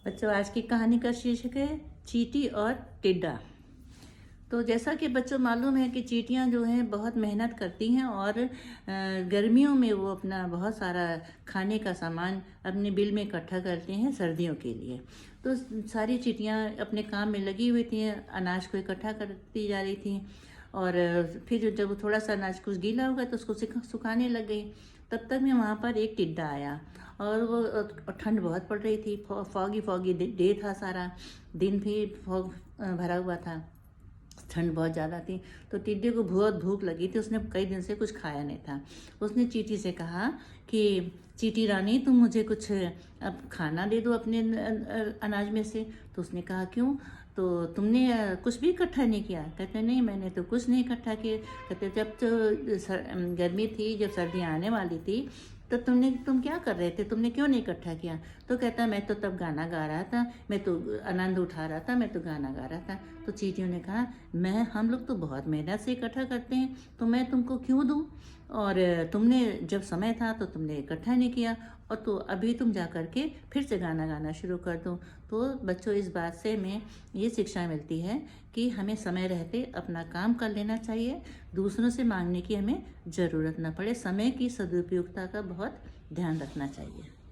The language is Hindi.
बच्चों, आज की कहानी का शीर्षक है चींटी और टिड्डा। तो जैसा कि बच्चों मालूम है कि चींटियां जो हैं बहुत मेहनत करती हैं और गर्मियों में वो अपना बहुत सारा खाने का सामान अपने बिल में इकट्ठा करते हैं सर्दियों के लिए। तो सारी चींटियां अपने काम में लगी हुई थी, अनाज को इकट्ठा करती जा रही थी। और फिर जब थोड़ा सा अनाज कुछ गीला होगा तो उसको सुखाने लग गई। तब तक में वहाँ पर एक टिड्डा आया और वो ठंड बहुत पड़ रही थी। फॉगी फॉगी डे था, सारा दिन भी फॉग भरा हुआ था, ठंड बहुत ज़्यादा थी। तो टिड्डे को बहुत भूख लगी थी, उसने कई दिन से कुछ खाया नहीं था। उसने चींटी से कहा कि चींटी रानी, तुम मुझे कुछ अब खाना दे दो अपने अनाज में से। तो उसने कहा क्यों, तो तुमने कुछ भी इकट्ठा नहीं किया? कहते नहीं, मैंने तो कुछ नहीं इकट्ठा किए। कहते जब तो गर्मी थी, जब सर्दियाँ आने वाली थी, तो तुम क्या कर रहे थे, तुमने क्यों नहीं इकट्ठा किया? तो कहता मैं तो तब गाना गा रहा था, मैं तो आनंद उठा रहा था, मैं तो गाना गा रहा था। तो चींटियों ने कहा हम लोग तो बहुत मेहनत से इकट्ठा करते हैं, तो मैं तुमको क्यों दूँ? और तुमने जब समय था तो तुमने इकट्ठा नहीं किया, और तो अभी तुम जा कर के फिर से गाना गाना शुरू कर दो। तो बच्चों, इस बात से हमें ये शिक्षा मिलती है कि हमें समय रहते अपना काम कर लेना चाहिए, दूसरों से मांगने की हमें ज़रूरत ना पड़े। समय की सदुपयोगिता का बहुत ध्यान रखना चाहिए।